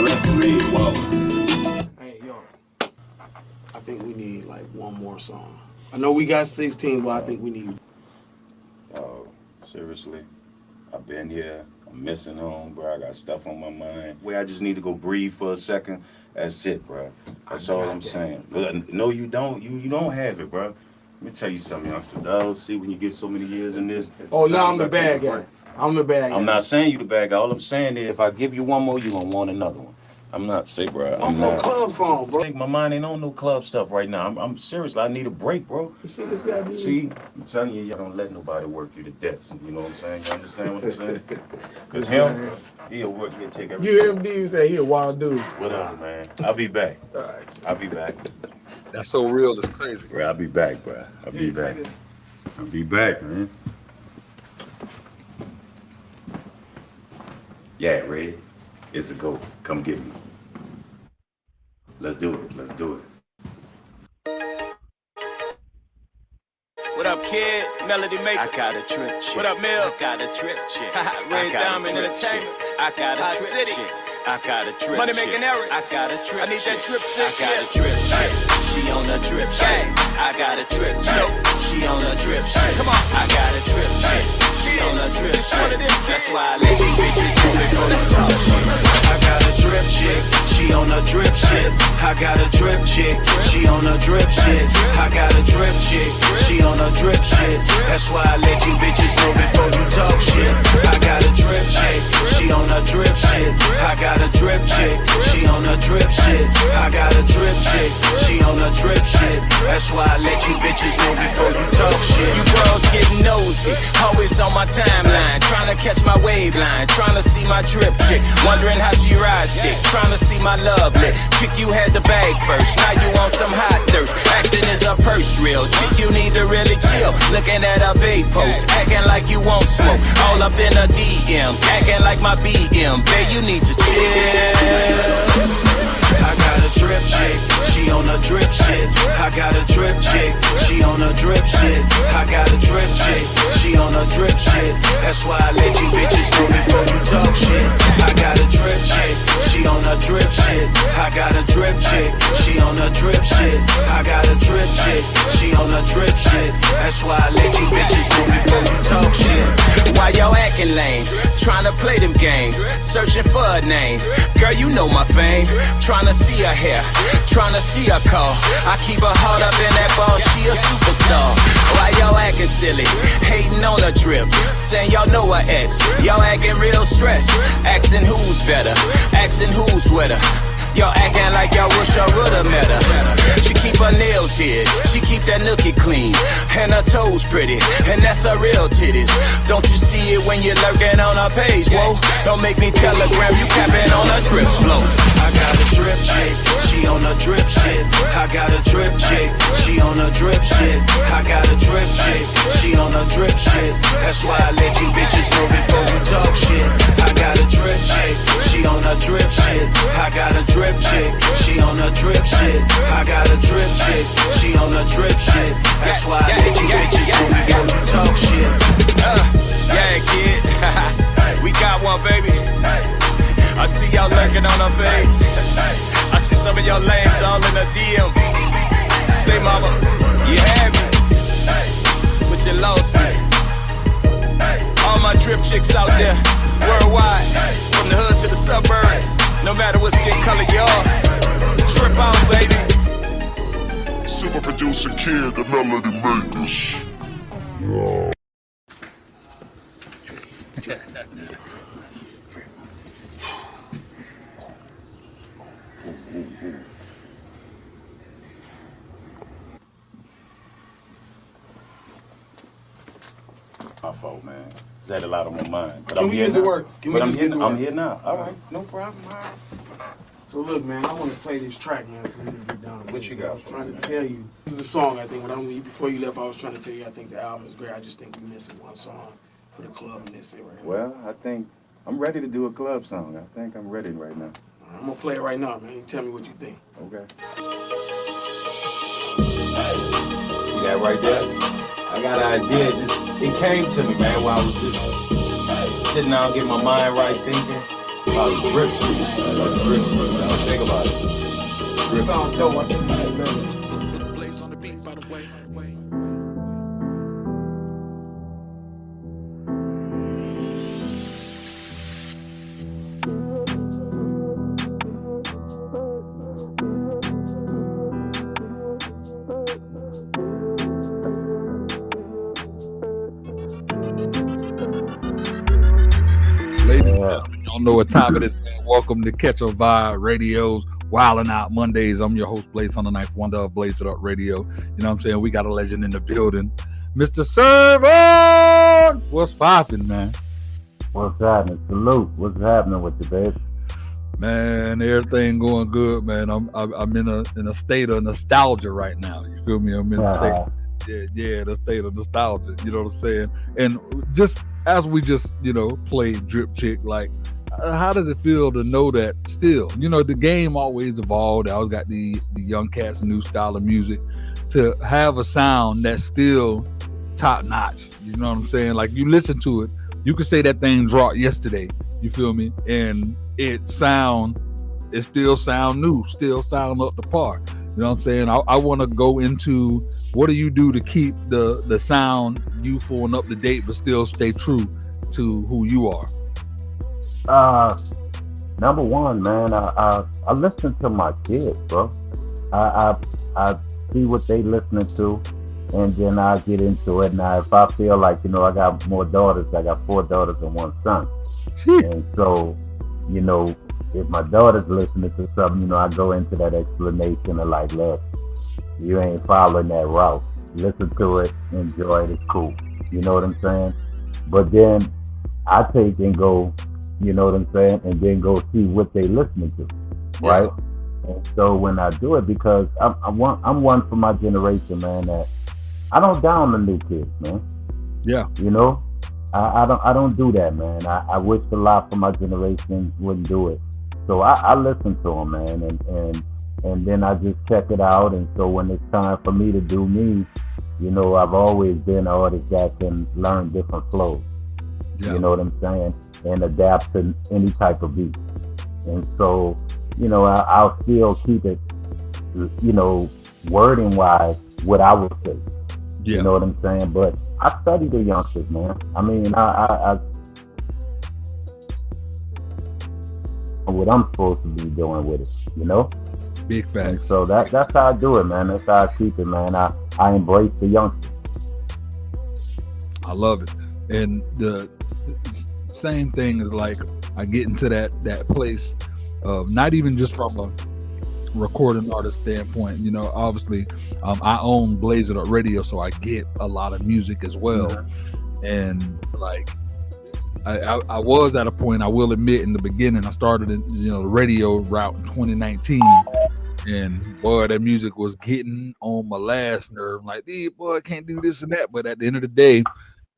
rest of me, whoa. Hey, yo. I think we need like one more song. I know we got 16, but I think we need. Oh, seriously? I've been here. I'm missing home, bro. I got stuff on my mind. Where I just need to go breathe for a second. That's it, bro. That's all I'm saying. No, you don't. You don't have it, bro. Let me tell you something, youngster. Dog. See, when you get so many years in this. Oh, now I'm the bad guy. I'm the bad guy. I'm not saying you the bad guy. All I'm saying is if I give you one more, you gonna want another one. I'm not say, bro. One more club song, bro. My mind ain't on no club stuff right now. I'm seriously. I need a break, bro. You see this guy? See, I'm telling you, y'all don't let nobody work you to death. You know what I'm saying? You understand what I'm saying? Cause him, he'll work. He'll take everything. You hear him? You say he a wild dude. Whatever, man. I'll be back. All right. I'll be back. That's so real. It's crazy. Bro, I'll be back, bro. I'll be back. I'll be back, man. Yeah, Red. It's a go. Come get me. Let's do it. Let's do it. What up, kid? Melody Maker. I got a trip chick. What up, Mel? I got a trip chick. Red Diamond Entertainment. I got a trip chick. I got a trip. Money making Eric. I got a trip. I need that trip chick. I got a trip chick. She on a trip chick. I got a trip chick. She on a trip chick. Come on. I got a trip chick. She on a trip chick. That's why I let you bitches know before this talk shit. I got a drip chick. She on a drip shit. I got a drip chick. She on a drip shit. I got a drip chick. She on a drip shit. That's why I let you bitches know before you talk shit. I got a drip chick. She on a drip shit. I got a drip chick. She on a drip shit. I got a drip chick. She on a drip shit. That's why I let you bitches know before you talk shit. You girls getting nosy, always on my timeline, trying to catch my waveline, trying to see my drip chick, wondering how she rides stick, trying to see my love lit. Chick, you had the bag first, now you want some hot thirst. Asking is a purse real? Chick, you need to really chill. Looking at a big post, acting like you won't smoke. All up in her DMs, acting like my BM. Babe, you need to chill. I got a drip chick, she on a drip shit. I got a drip chick, she on a drip shit. I got a drip chick, she on a drip shit. That's why I let you bitches know before you talk shit. I got a drip chick, she on a drip shit. I got a drip chick, she on a drip shit. I got a drip chick, she on a drip shit. That's why I let you bitches know before you talk shit. Why y'all acting lame? Trying to play them games, searching for a name. Girl, you know my fame. Trying to see her hair, trying to see her call. I keep her heart up in that ball, she a superstar. Why y'all acting silly, hating on a drip, saying y'all know her ex. Y'all acting real stressed, asking who's better, asking who's with her. Y'all acting like y'all wish I would've met her. She keep her nails hid, she keep that nookie clean, and her toes pretty, and that's her real titties. Don't you see it when you're lurking on her page, whoa? Don't make me telegram you capping on a drip flow. I got a drip chick, she on a drip shit. I got a drip chick, she on a drip shit. I got a drip chick, she on a drip shit. That's why I let you bitches know before you talk shit. I got a drip chick, she on a drip shit. I got a drip chick, she on a drip shit. I got a drip chick, she on a drip shit. That's why I let you bitches know before you talk shit. Yeah, kid, we got one, baby. I see y'all lurking on her page. I see some of your lames all in the DM. Say, mama, you had me, but you lost me. All my drip chicks out there, worldwide, from the hood to the suburbs, no matter what skin color y'all, trip out, baby. Super producer kid, the melody makers. My fault, man. It's had a lot on my mind. But Can I'm we here get to now. work? Can we But just get to work? I'm here now. All right, no problem. All right. So look, man, I want to play this track, man, so we can get down to What you got I was for trying me, to tell you. This is the song, I think. Before you left, I was trying to tell you I think the album is great. I just think we're missing one song for the club, and that's it right now. Well, I think I'm ready to do a club song. I think I'm ready right now. I'm going to play it right now, man. You tell me what you think. Okay. See that right there? I got an idea. It came to me, man, while I was just sitting down, getting my mind right, thinking about the drip shit. This song dope. I think that's better. Blaze on the beat, by the way. Ladies and gentlemen, y'all know what time it is, man. Welcome to Catch a Vibe Radio's Wildin' Out Mondays. I'm your host, Blaze on the Ninth Wonder of Blaze It Up Radio. You know what I'm saying? We got a legend in the building. Mr. Servon! What's poppin', man? What's happening? Salute. What's happening with you, babe? Man, everything going good, man. I'm in a state of nostalgia right now. You feel me? I'm in a state, the state of nostalgia. You know what I'm saying? And just as we just, played Drip Chick, like, how does it feel to know that still? The game always evolved. I always got the young cats, new style of music. To have a sound that's still top notch. You know what I'm saying? Like, you listen to it, you could say that thing dropped yesterday. You feel me? And it still sound new, still sound up to par. You know what I'm saying? I want to go into what do you do to keep the sound youthful and up to date, but still stay true to who you are. Number one, man, I listen to my kids, bro. I see what they listening to, and then I get into it. Now, if I feel like, I got more daughters, I got 4 daughters and 1 son. And so, if my daughter's listening to something, I go into that explanation of like, look, you ain't following that route. Listen to it, enjoy it, it's cool. You know what I'm saying? But then I take and go, you know what I'm saying, and then go see what they listening to, right? Yeah. And so when I do it, because I'm one for my generation, man, that I don't down the new kids, man. Yeah. I don't do that, man. I wish a lot for my generation wouldn't do it. So I listen to them, man, and then I just check it out. And so when it's time for me to do me, I've always been an artist that can learn different flows. Yeah. You know what I'm saying? And adapt to any type of beat. And so, I'll still keep it, wording wise, what I would say. Yeah. You know what I'm saying? But I study the youngsters, man. I mean, I what I'm supposed to be doing with it, Big facts. And so that's how I do it, man. That's how I keep it, man. I embrace the youngsters. I love it. And the same thing is like I get into that place of not even just from a recording artist standpoint, obviously I own Blaze It Up Radio, so I get a lot of music as well. Mm-hmm. And like I was at a point, I will admit, in the beginning I started in the radio route in 2019, and boy, that music was getting on my last nerve. Like, boy, I can't do this and that. But at the end of the day,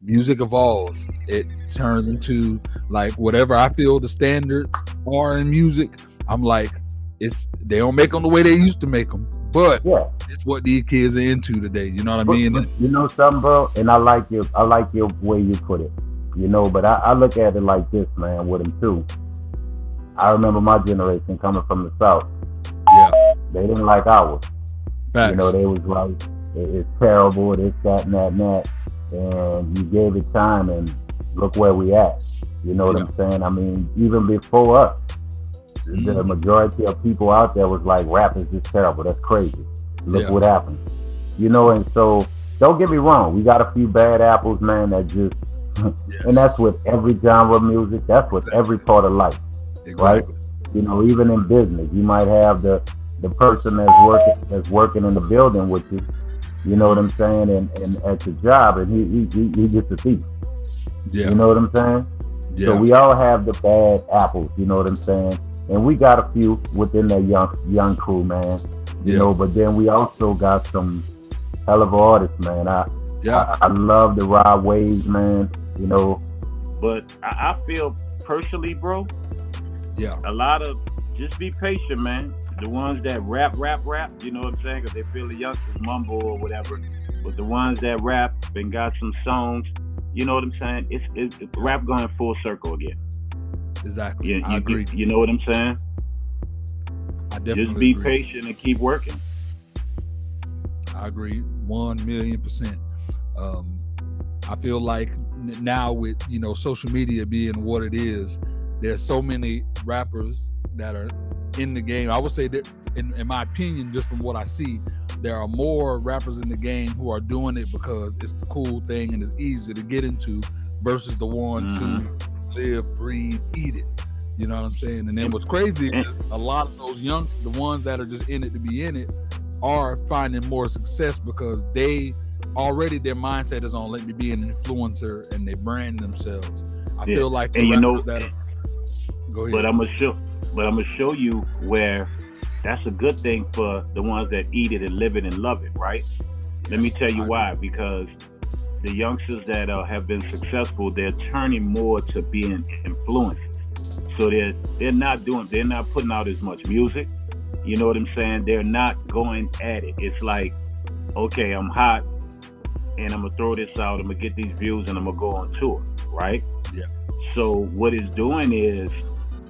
music evolves. It turns into like whatever I feel the standards are in music. I'm like, they don't make them the way they used to make them, but it's what these kids are into today. You know what I mean? You know something, bro? And I like your way you put it. But I look at it like this, man, with them too. I remember my generation coming from the South. Yeah. They didn't like ours. Facts. They was like, it's terrible, this, that, and that, and that. And you gave it time, and look where we at. You know what I'm saying? I mean, even before us, the majority of people out there was like, rap is just terrible. That's crazy. Look what happened. And so, don't get me wrong. We got a few bad apples, man, that just, and that's with every genre of music. That's with every part of life, right? Even in business, you might have the person that's working in the building with you. You know what I'm saying? And at your job, and he gets a thief. Yeah. You know what I'm saying? Yeah. So we all have the bad apples. You know what I'm saying? And we got a few within that young crew, man. But then we also got some hell of artists, man. I love the raw waves, man. But I feel personally, bro. Yeah. A lot of just be patient, man. The ones that rap, you know what I'm saying? Because they feel the youngsters mumble or whatever. But the ones that rap and got some songs, you know what I'm saying? It's rap going full circle again. Exactly. I agree. You know what I'm saying? I definitely Just be agree. patient and keep working. I agree 1,000,000%. I feel like now with, you know, social media being what it is, there's so many rappers that are in the game. I would say that in my opinion, just from what I see, there are more rappers in the game who are doing it because it's the cool thing and it's easy to get into versus the ones who live, breathe, eat it. You know what I'm saying? And then what's crazy is a lot of those the ones that are just in it to be in it, are finding more success because they already, their mindset is on let me be an influencer, and they brand themselves. I feel like the rappers that go ahead. But I'm gonna show you where that's a good thing for the ones that eat it and live it and love it, right? Let me tell you why. Because the youngsters that have been successful, they're turning more to being influencers. So they're not putting out as much music. You know what I'm saying? They're not going at it. It's like, okay, I'm hot and I'm gonna throw this out, I'm gonna get these views and I'm gonna go on tour, right? Yeah. So what it's doing is,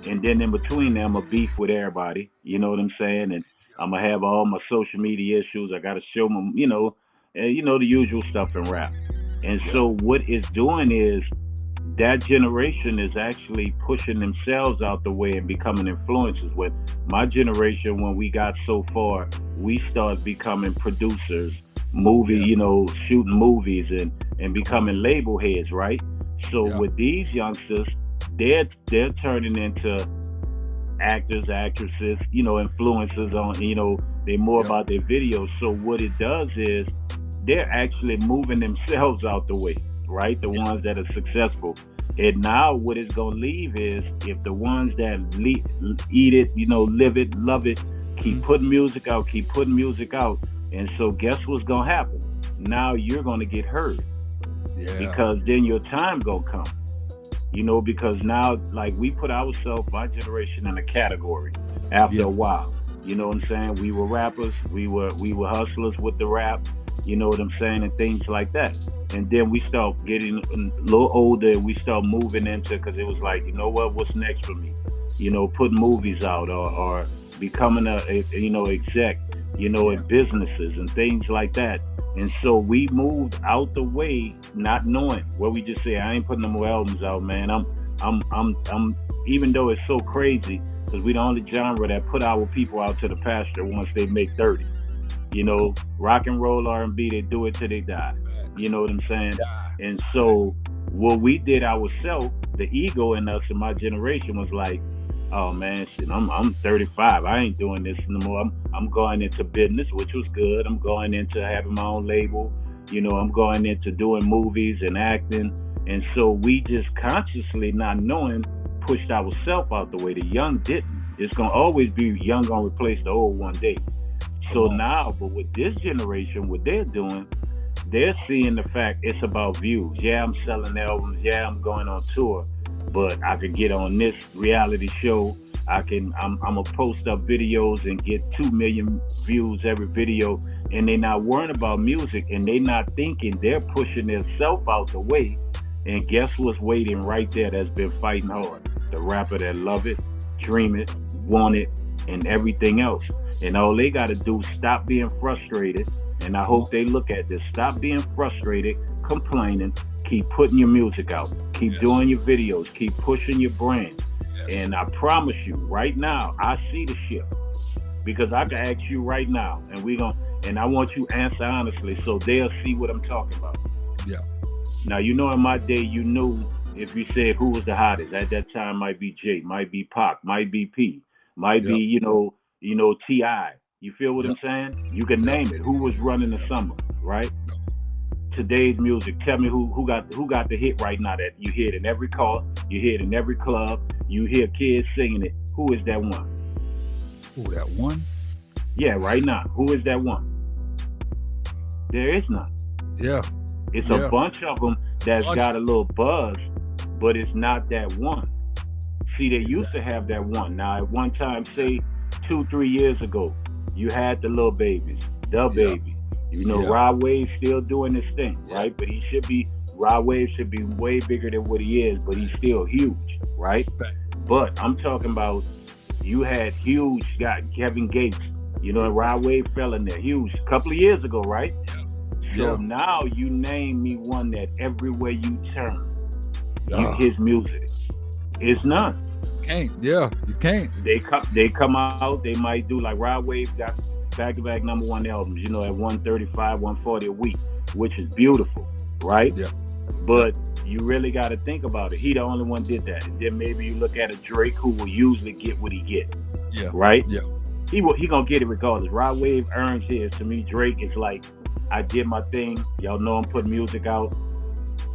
and then in between there, I'm gonna beef with everybody, you know what I'm saying? And I'm gonna have all my social media issues. I gotta show them, you know the usual stuff in rap. And so what it's doing is that generation is actually pushing themselves out the way and becoming influencers. With my generation, when we got so far, we started becoming producers, shooting movies and becoming label heads, right? So with these youngsters, they're turning into actors, actresses, influencers on, they're more about their videos. So what it does is they're actually moving themselves out the way, right? The ones that are successful. And now what it's going to leave is, if the ones that eat it, live it, love it, keep putting music out. And so guess what's going to happen? Now you're going to get heard. Yeah. Because then your time going to come. Because now, like, we put ourselves, my generation, in a category after a while. You know what I'm saying? We were rappers. We were hustlers with the rap. You know what I'm saying? And things like that. And then we start getting a little older, and we start moving into, because it was like, what's next for me? Putting movies out or becoming a exec, in businesses and things like that. And so we moved out the way, not knowing, where we just say, I ain't putting no more albums out, man. I'm even though it's so crazy, because we the only genre that put our people out to the pasture once they make 30. Rock and roll, R&B, they do it till they die. You know what I'm saying? And so what we did ourselves, the ego in us in my generation was like, oh man, shit, I'm 35. I ain't doing this no more. I'm going into business, which was good. I'm going into having my own label. I'm going into doing movies and acting. And so we just consciously, not knowing, pushed ourselves out the way. The young didn't. It's going to always be young going to replace the old one day. So now, but with this generation, what they're doing, they're seeing the fact it's about views. Yeah, I'm selling albums. Yeah, I'm going on tour. But I could get on this reality show. I'm gonna post up videos and get 2 million views every video. And they're not worrying about music, and they're not thinking, they're pushing themselves out the way. And guess what's waiting right there that's been fighting hard? The rapper that love it, dream it, want it, and everything else. And all they got to do is stop being frustrated. And I hope they look at this. Stop being frustrated, complaining. Keep putting your music out. Keep doing your videos. Keep pushing your brand. And I promise you, right now, I see the shift. Because I can ask you right now, and I want you to answer honestly, so they'll see what I'm talking about. Yeah. Now, in my day, you knew if you said who was the hottest. At that time, might be Jay, might be Pac, might be P, might be, T.I. You feel what I'm saying? You can name it. Who was running the summer, right? Today's music. Tell me who got the hit right now that you hear it in every car, you hear it in every club, you hear kids singing it. Who is that one? Who, that one? Yeah, right now. Who is that one? There is none. Yeah. It's a bunch of them that's got a little buzz, but it's not that one. See, they used to have that one. Now, at one time, say 2-3 years ago, you had the little babies, the baby. Rod Wave still doing this thing, right? But Rod Wave should be way bigger than what he is, but he's still huge, right? But I'm talking about You had huge, got Kevin Gates, you know, and Rod Wave fell in there, huge, a couple of years ago, right? So now you name me one that everywhere you turn, his music. It's none. You can't. They come out, they might do like Rod Wave got back-to-back #1 albums, you know, at 135, 140 a week, which is beautiful, right? Yeah. But you really got to think about it. He the only one did that. And then maybe you look at a Drake who will usually get what he get. Yeah. Right? Yeah. He gonna get it regardless. Rod Wave earns his. To me, Drake is like, I did my thing. Y'all know I'm putting music out.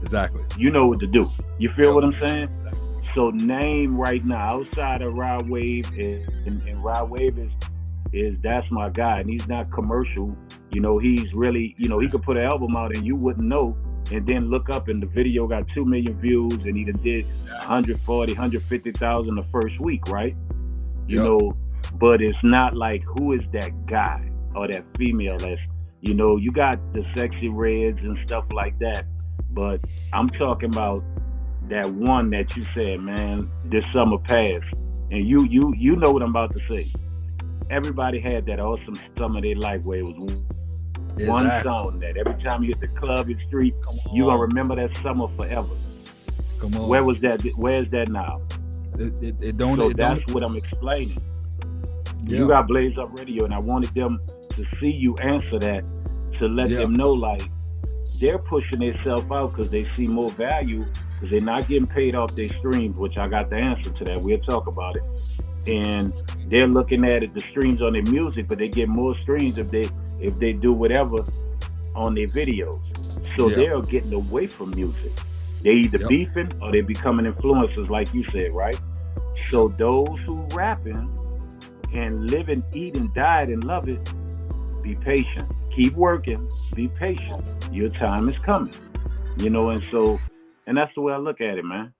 Exactly. You know what to do. You feel what I'm saying? Exactly. So name right now outside of Rod Wave and Rod Wave is that's my guy, and he's not commercial. You know, he's really, you know, he could put an album out and you wouldn't know, and then look up and the video got 2 million views and he did 140, 150,000 the first week, right? You know, but it's not like who is that guy or that female that's, you know, you got the Sexy Reds and stuff like that, but I'm talking about that one that you said, man, this summer passed, and you know what I'm about to say. Everybody had that awesome summer of their life where it was one song that every time you hit the club, the street, you gonna remember that summer forever. Come on. Where was that? Where's that now? It don't. So it that's don't. what I'm explaining. You got Blaze Up Radio, and I wanted them to see you answer that, to let them know, like, they're pushing themselves out because they see more value, because they're not getting paid off their streams, which I got the answer to that. We'll talk about it. And they're looking at it, the streams on their music, but they get more streams if they do whatever on their videos. So they're getting away from music. They either beefing or they becoming influencers, like you said, right? So those who rapping and live and eat and diet and love it, be patient. Keep working. Be patient. Your time is coming. You know, and that's the way I look at it, man.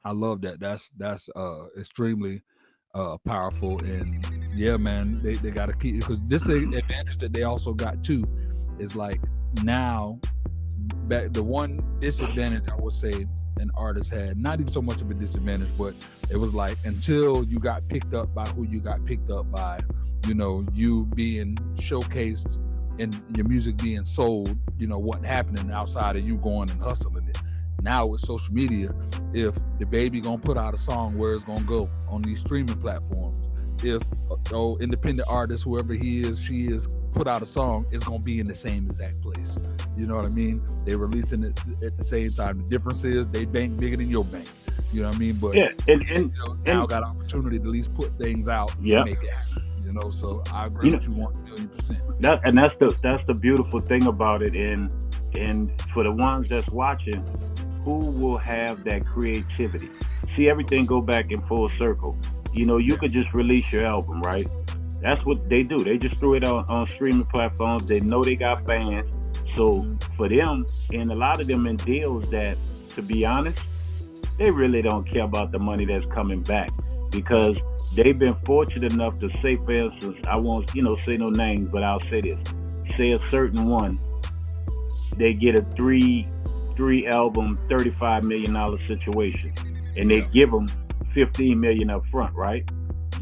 I love that. That's extremely powerful, and yeah, man, they got to keep, because this advantage that they also got too is like now back the one disadvantage I would say an artist had, not even so much of a disadvantage, but it was like until you got picked up by who you got picked up by, you know, you being showcased and your music being sold, you know, wasn't happening outside of you going and hustling it. Now with social media, if the baby gonna put out a song, where it's gonna go on these streaming platforms. If independent artist, whoever he is, she is, put out a song, it's gonna be in the same exact place. You know what I mean? They releasing it at the same time. The difference is they bank bigger than your bank. You know what I mean? But now got opportunity to at least put things out and make it happen. You know, so I agree with you 1,000,000%. That's the beautiful thing about it. And for the ones that's watching, who will have that creativity? See, everything go back in full circle. You know, you could just release your album, right? That's what they do. They just threw it on streaming platforms. They know they got fans. So for them, and a lot of them in deals that, to be honest, they really don't care about the money that's coming back, because they've been fortunate enough to say, for instance, I won't, say no names, but I'll say this. Say a certain one, they get a three album, $35 million situation, and they give them $15 million up front, right?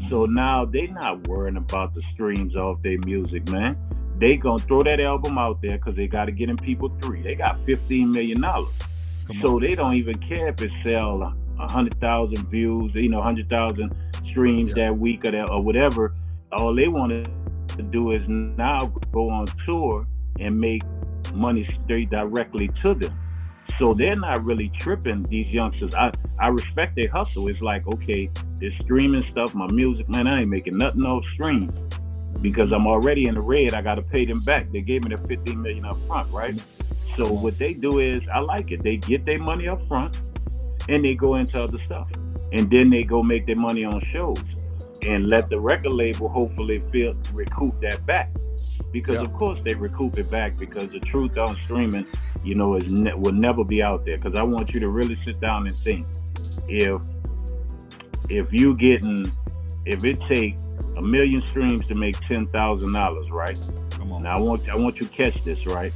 So now they not worrying about the streams off their music, man. They gonna throw that album out there because they got to get in people $3. They got $15 million. So they don't even care if it sell 100,000 views, 100,000 streams that week or whatever. All they want to do is now go on tour and make money straight directly to them. So they're not really tripping, these youngsters. I respect their hustle. It's like, okay, this streaming stuff, my music, man, I ain't making nothing off streams because I'm already in the red. I got to pay them back. They gave me the $15 million up front, right? So what they do is, I like it. They get their money up front and they go into other stuff. And then they go make their money on shows and let the record label hopefully recoup that back. Because of course they recoup it back, because the truth on streaming, will never be out there. Because I want you to really sit down and think, if it takes 1 million streams to make $10,000, right? Come on. Now I want you to catch this, right?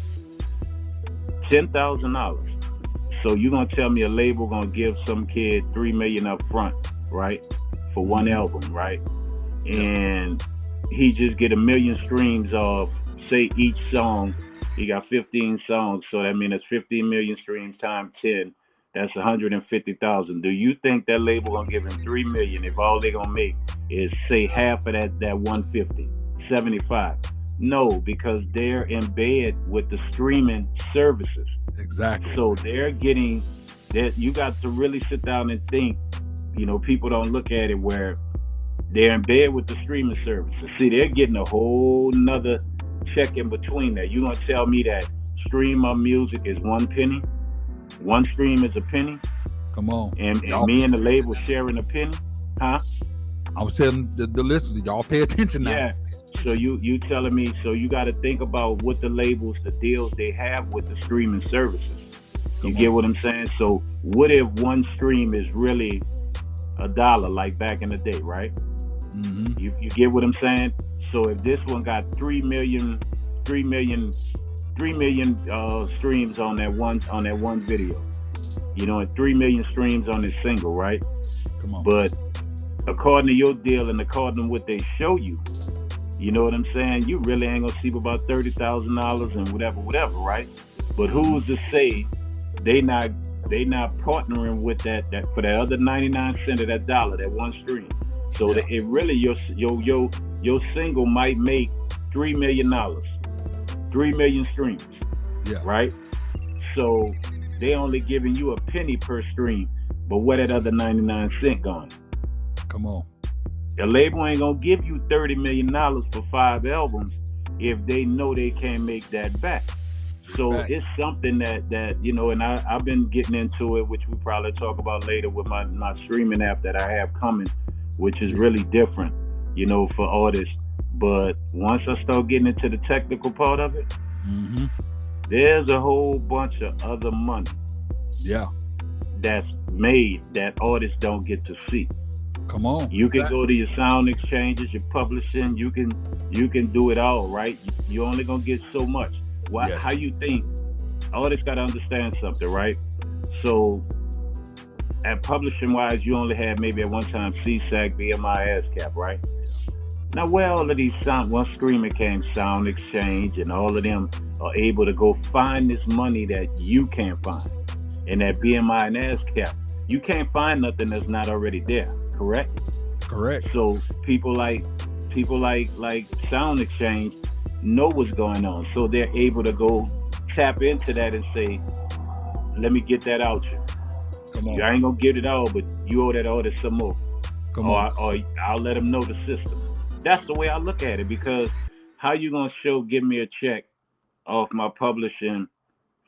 $10,000. So you're gonna tell me a label gonna give some kid $3 million up front, right? for one album, right? And he just get 1 million streams of, say, each song. He got 15 songs, so that means it's 15 million streams times 10. That's 150,000. Do you think that label gonna give him 3 million if all they gonna make is, say, half of that 150, 75? No, because they're in bed with the streaming services. Exactly. So they're getting that. You got to really sit down and think. You know, people don't look at it where they're in bed with the streaming services. See, they're getting a whole nother check in between that. You gonna tell me that stream of music is 1 penny? One stream is a penny? Come on. And me and the label sharing a penny? Huh? I was telling the listeners, y'all pay attention now. Yeah. So you telling me, so you got to think about what the labels, the deals they have with the streaming services. You get what I'm saying? So what if one stream is really $1 like back in the day, right? Mm-hmm. You get what I'm saying? So if this one got 3 million streams on that one video, you know, and 3 million streams on this single, right? Come on. But according to your deal and according to what they show you, you know what I'm saying? You really ain't gonna see about $30,000 and whatever, right? But who's to say they not partnering with that for that other 99 cents of that dollar, that one stream? So that it really your single might make $3 million, 3 million streams, right? So they only giving you a penny per stream, but where that other 99 cents gone? Come on. The label ain't gonna give you $30 million for 5 albums if they know they can't make that back. So it's something that you know, and I've been getting into it, which we probably talk about later with my streaming app that I have coming, which is really different, you know, for artists. But once I start getting into the technical part of it, there's a whole bunch of other money that's made that artists don't get to see. Come on. You can go to your sound exchanges, your publishing, you can do it all, right? You're only gonna get so much. Why? How you think? Artists gotta understand something, right? So at publishing wise, you only had maybe at one time CSAC, BMI, ASCAP, right? Now where all of these once streaming came, Sound Exchange, and all of them are able to go find this money that you can't find. And that BMI and ASCAP, you can't find nothing that's not already there, correct? Correct. So people like Sound Exchange know what's going on, so they're able to go tap into that and say, let me get that out you. Come on. I ain't gonna get it all, but you owe that artist some more. Come on. Or I'll let them know the system. That's the way I look at it, because how you gonna give me a check off my publishing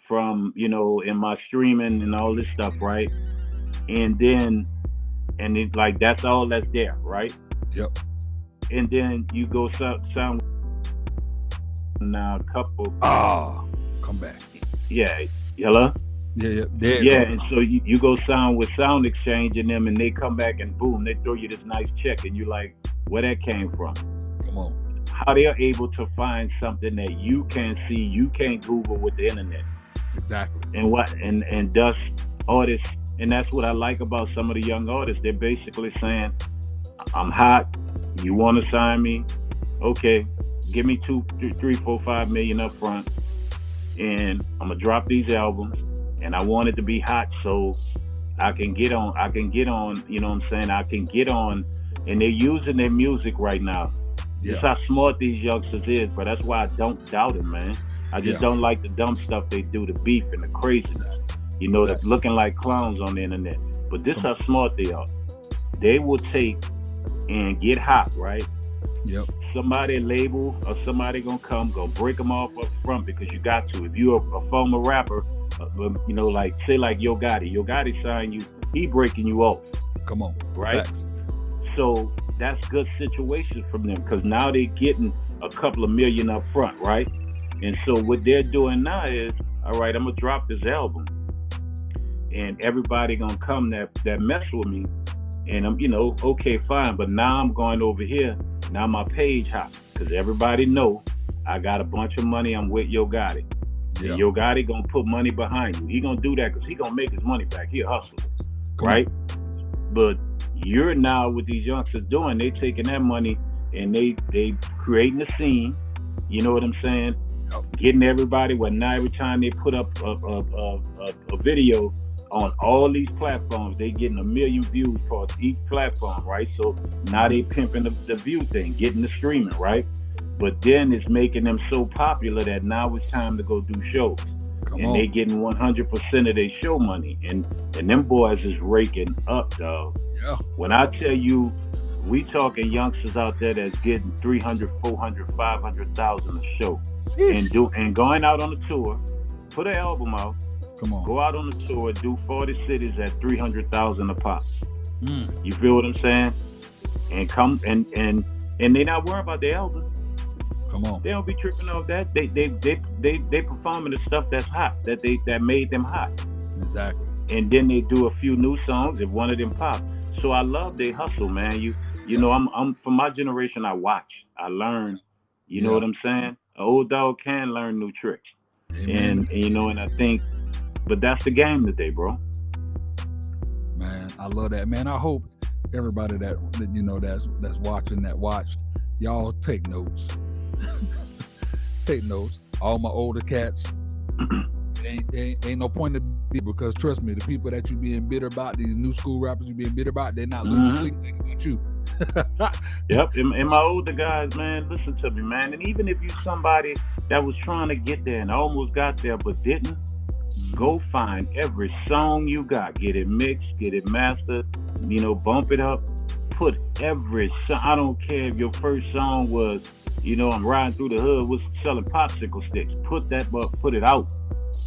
from, you know, in my streaming and all this stuff, right? And it's like, that's all that's there, right? Yep. And then you go sound now a couple. Come back. Yeah. Hello? Yeah. And so you go sound with Sound Exchange and them, and they come back and boom, they throw you this nice check, and you're like, where that came from? Come on. How they're able to find something that you can't see, you can't Google with the internet. Exactly. And thus artists, and that's what I like about some of the young artists. They're basically saying, I'm hot, you want to sign me? Okay, give me 2, 3, 4, 5 million up front, and I'm gonna drop these albums, and I want it to be hot so I can get on, you know what I'm saying? I can get on, and they're using their music right now. That's how smart these youngsters is, but that's why I don't doubt it, man. I just don't like the dumb stuff they do, the beef and the craziness. You know, that's looking like clowns on the internet. But this how smart they are. They will take and get hot, right? Yep. Somebody label or somebody gonna break them off up front, because you got to. If you're a former rapper, you know, like say like Yo Gotti signed you, he breaking you off. Come on. Right? Facts. So that's good situation from them, because now they're getting a couple of million up front, right? And so what they're doing now is, all right, I'm gonna drop this album, and everybody gonna come that mess with me, and I'm, you know, okay, fine, but now I'm going over here. Now my page hot, because everybody know I got a bunch of money. I'm with Yo Gotti. Yeah. And Yo Gotti gonna put money behind you. He gonna do that because he gonna make his money back. He a hustler, right? But you're now what these youngsters doing. They taking that money and they creating a scene. You know what I'm saying? Getting everybody. Well, now every time they put up a video on all these platforms, they getting 1 million views for each platform, right? So now they pimping the view thing, getting the streaming, right? But then it's making them so popular that now it's time to go do shows. They getting 100% of their show money. And them boys is raking up, dog. Yeah. When I tell you, we talking youngsters out there that's getting 300, 400, 500,000 a show. And going out on the tour, put an album out, go out on the tour, do 40 cities at 300,000 a pop. You feel what I'm saying? And come and they not worried about the album. Come on. They don't be tripping off that. They performing the stuff that's hot, that made them hot. Exactly. And then they do a few new songs if one of them pop. So I love they hustle, man. You know, I'm from my generation. I watch, I learn. You know what I'm saying? An old dog can learn new tricks. And you know, and I think, but that's the game today, bro. Man, I love that, man. I hope everybody that you know that's watching, that watched, y'all take notes. Take notes. All my older cats. Ain't no point to be, because trust me, the people that you being bitter about, these new school rappers you being bitter about, they're not losing sleep thinking about you. Yep, and my older guys, man, listen to me, man. And even if you somebody that was trying to get there and almost got there but didn't, go find every song you got, get it mixed, get it mastered, you know, bump it up, put every song. I don't care if your first song was, you know, I'm riding through the hood with selling popsicle sticks. Put it out.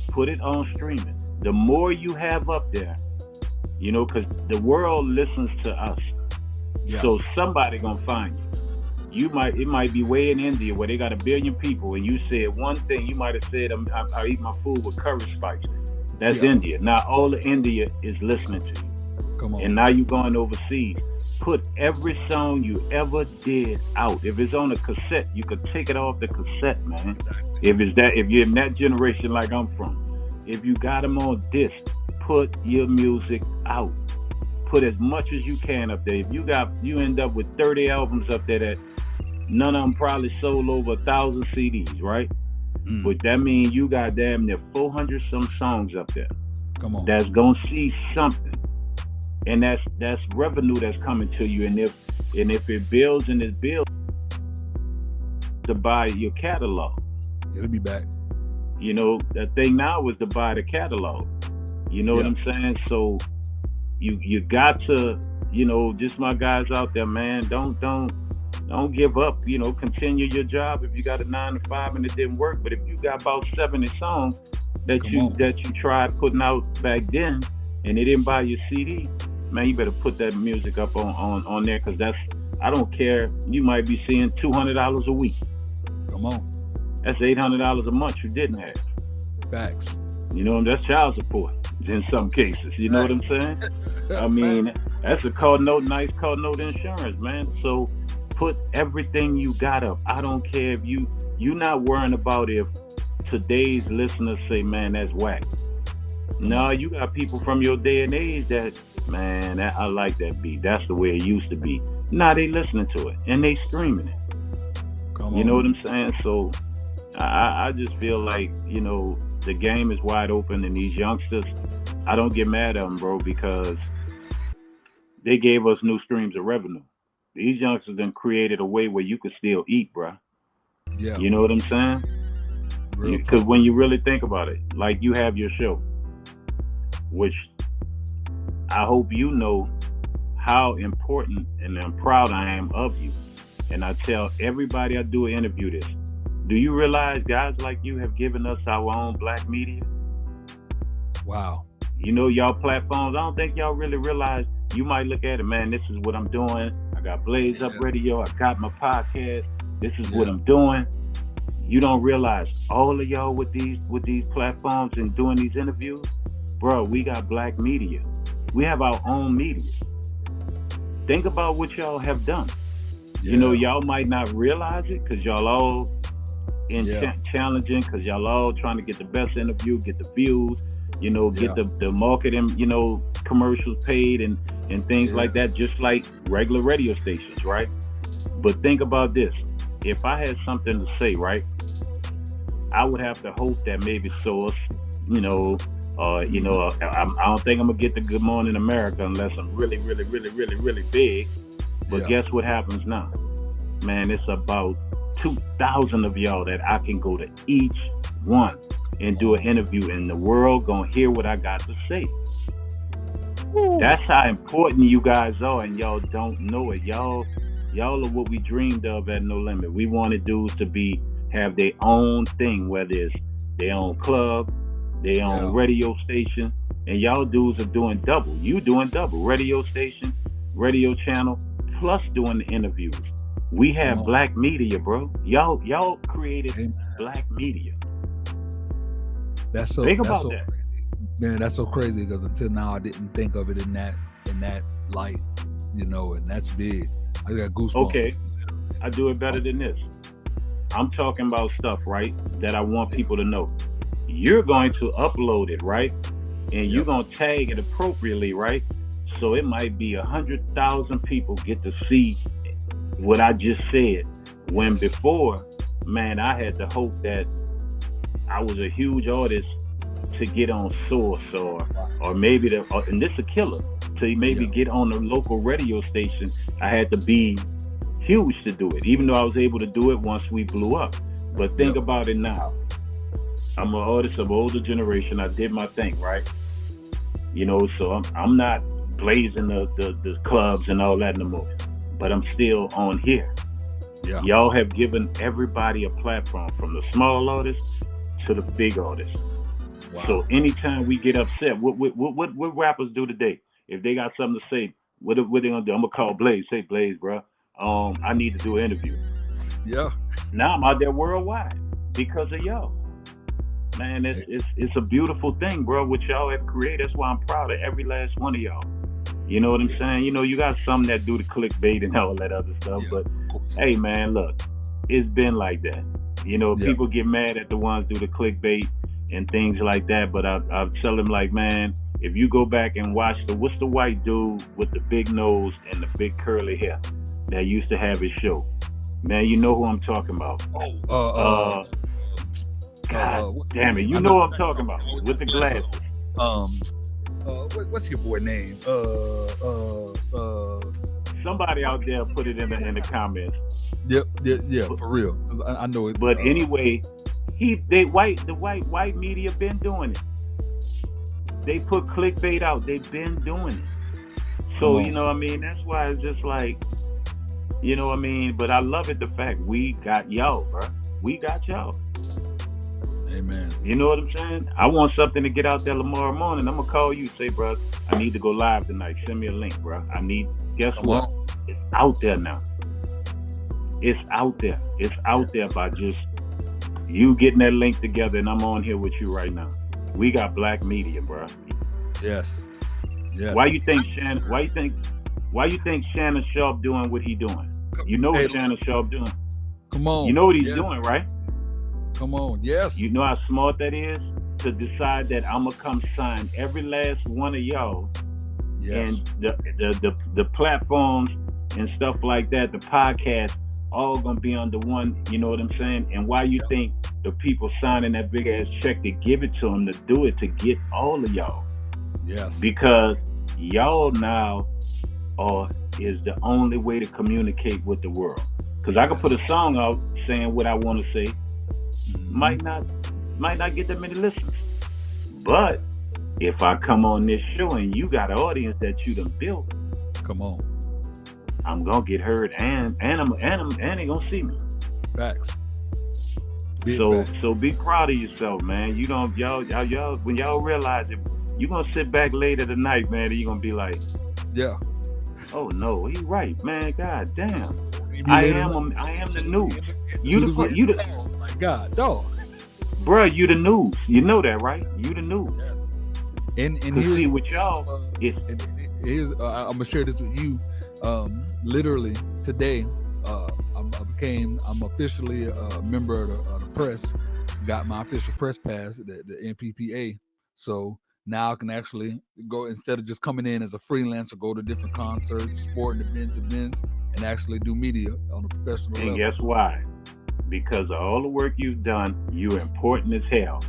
Put it on streaming. The more you have up there, you know, because the world listens to us. Yeah. So somebody gonna find you. It might be way in India where they got 1 billion people, and you said one thing. You might have said, I eat my food with curry spice. That's India. Now all of India is listening to you. Come on. And now you're going overseas. Put every song you ever did out. If it's on a cassette, you could take it off the cassette, man. Exactly. If you're in that generation like I'm from, if you got them on disc, put your music out. Put as much as you can up there. If you end up with 30 albums up there that none of them probably sold over 1,000 CDs, right? But that means you got damn near 400 some songs up there. Come on. That's gonna see something. And that's revenue that's coming to you. And if it builds and it builds to buy your catalog, it'll be back. You know, the thing now is to buy the catalog. You know what I'm saying? So you got to, you know, just my guys out there, man, don't give up. You know, continue your job. If you got a 9 to 5 and it didn't work, but if you got about 70 songs that you tried putting out back then and they didn't buy your CD, man, you better put that music up on there, because I don't care. You might be seeing $200 a week. Come on. That's $800 a month you didn't have. Facts. You know, that's child support in some cases. You know what I'm saying? I mean, that's a nice call note insurance, man. So put everything you got up. I don't care if you're not worrying about if today's listeners say, man, that's whack. No, you got people from your day and age that, man, I like that beat. That's the way it used to be. Now they listening to it and they streaming it. Come on. You know what I'm saying? So I just feel like, you know, the game is wide open, and these youngsters, I don't get mad at them, bro, because they gave us new streams of revenue. These youngsters then created a way where you could still eat, bro. Yeah. You know what I'm saying? Because when you really think about it, like you have your show, which I hope you know how important and I'm proud I am of you. And I tell everybody I do an interview this. Do you realize guys like you have given us our own black media? Wow. You know, y'all platforms, I don't think y'all really realize. You might look at it, man, this is what I'm doing. I got Blaze Up Radio. I got my podcast. This is what I'm doing. You don't realize all of y'all with these platforms and doing these interviews, bro, we got black media. We have our own media. Think about what y'all have done. You know, y'all might not realize it because y'all all challenging, because y'all all trying to get the best interview, get the views, you know, get the marketing, you know, commercials paid and and things like that, just like regular radio stations, right? But think about this. If I had something to say, right, I would have to hope that maybe Source, I don't think I'm gonna get the Good Morning America unless I'm really, really, really, really, really big. But guess what happens now? Man, it's about 2,000 of y'all that I can go to each one and do an interview, and the world gonna hear what I got to say. That's how important you guys are, and y'all don't know it. Y'all are what we dreamed of at No Limit. We wanted dudes to have their own thing, whether it's their own club, their own radio station, and y'all dudes are doing double. You doing double, radio station, radio channel, plus doing the interviews. We have black media, bro. Y'all created black media. That's so. Think that's about so that. Crazy. Man, that's so crazy because until now I didn't think of it in that light, and that's big. I got goosebumps. Okay, I do it better than this. I'm talking about stuff, right, that I want people to know. You're going to upload it, right, and you're gonna tag it appropriately, right? So it might be 100,000 people get to see what I just said. When before, man, I had to hope that I was a huge artist to get on Source or maybe and this a killer, to maybe get on a local radio station. I had to be huge to do it, even though I was able to do it once we blew up. But think about it now. I'm an artist of older generation. I did my thing, right? So I'm not blazing the clubs and all that no more. But I'm still on here. Yeah. Y'all have given everybody a platform, from the small artists to the big artists. Wow. So anytime we get upset, what rappers do today? If they got something to say, what they gonna do? I'm gonna call Blaze. Say, Blaze, bro, I need to do an interview. Yeah. Now I'm out there worldwide because of y'all. Man, it's a beautiful thing, bro, what y'all have created. That's why I'm proud of every last one of y'all. You know what I'm saying? You got some that do the clickbait and all that other stuff, but hey, man, look, it's been like that. People get mad at the ones do the clickbait and things like that, but I tell them, like, man, if you go back and watch what's the white dude with the big nose and the big curly hair that used to have his show? Man, you know who I'm talking about. God damn it, you know what I'm talking about, with the glasses. What's your boy name? Somebody out there put it in the comments. Yeah, for real. I know it. But anyway, the white media been doing it. They put clickbait out. They've been doing it. So that's why it's just like, But I love it, the fact we got y'all, bro. We got y'all. Amen. You know what I'm saying? I want something to get out there tomorrow morning. I'm gonna call you, say, bro, I need to go live tonight. Send me a link, bro. Guess what? It's out there now. It's out there. It's out there by just you getting that link together, and I'm on here with you right now. We got black media, bro. Yes. Why you think Shannon Sharp doing what he doing? You know what Shannon Sharp doing? Come on. You know what he's doing, right? Come on, yes. You know how smart that is, to decide that I'm gonna come sign every last one of y'all. Yes. And the platforms and stuff like that, the podcast, all gonna be under one. You know what I'm saying? And why you think the people signing that big ass check to give it to them, to do it, to get all of y'all? Yes. Because y'all now is the only way to communicate with the world. Because I could put a song out saying what I want to say. Might not get that many listeners, but if I come on this show and you got an audience that you done built, come on, I'm gonna get heard, and they gonna see me. Facts. So be proud of yourself, man. You don't y'all when y'all realize it, you gonna sit back later tonight, man, and you gonna be like, yeah, oh no, he's right, man. God damn, I am the news. You the oh my God, dog. Bruh, you the news. You know that, right? You the news. And here's with y'all. Here's I'm gonna share this with you. Literally today, I'm officially a member of the press. Got my official press pass, the NPPA. So now I can actually go, instead of just coming in as a freelancer, go to different concerts, sporting events, and actually do media on a professional level. And guess why? Because of all the work you've done, you're important as hell.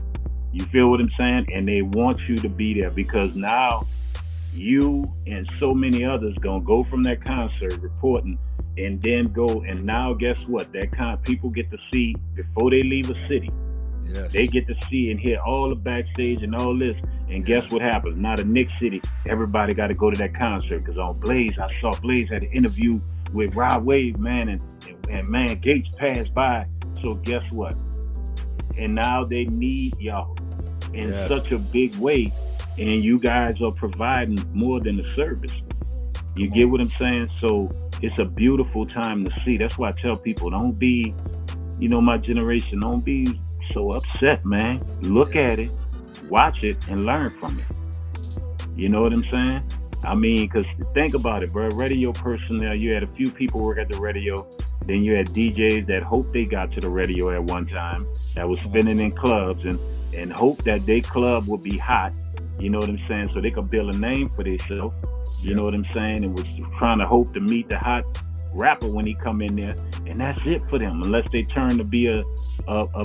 You feel what I'm saying? And they want you to be there, because now you and so many others gonna go from that concert reporting, and then go, and now guess what? That people get to see before they leave a city. Yes. They get to see and hear all the backstage and all this. And guess what happens? Now the Nick City, everybody got to go to that concert, because on Blaze, I saw Blaze had an interview with Rod Wave, man, and man, Gates passed by. So guess what? And now they need y'all in such a big way, and you guys are providing more than the service. You get what I'm saying? So it's a beautiful time to see. That's why I tell people, don't be, my generation, don't be so upset, man. Look at it, watch it, and learn from it. You know what I'm saying? I mean, because think about it, bro. Radio personnel, you had a few people work at the radio. Then you had DJs that hoped they got to the radio at one time, that was spinning in clubs and hope that their club would be hot. You know what I'm saying? So they could build a name for themselves. You know what I'm saying? And was trying to hope to meet the hot rapper when he come in there. And that's it for them, unless they turn to be a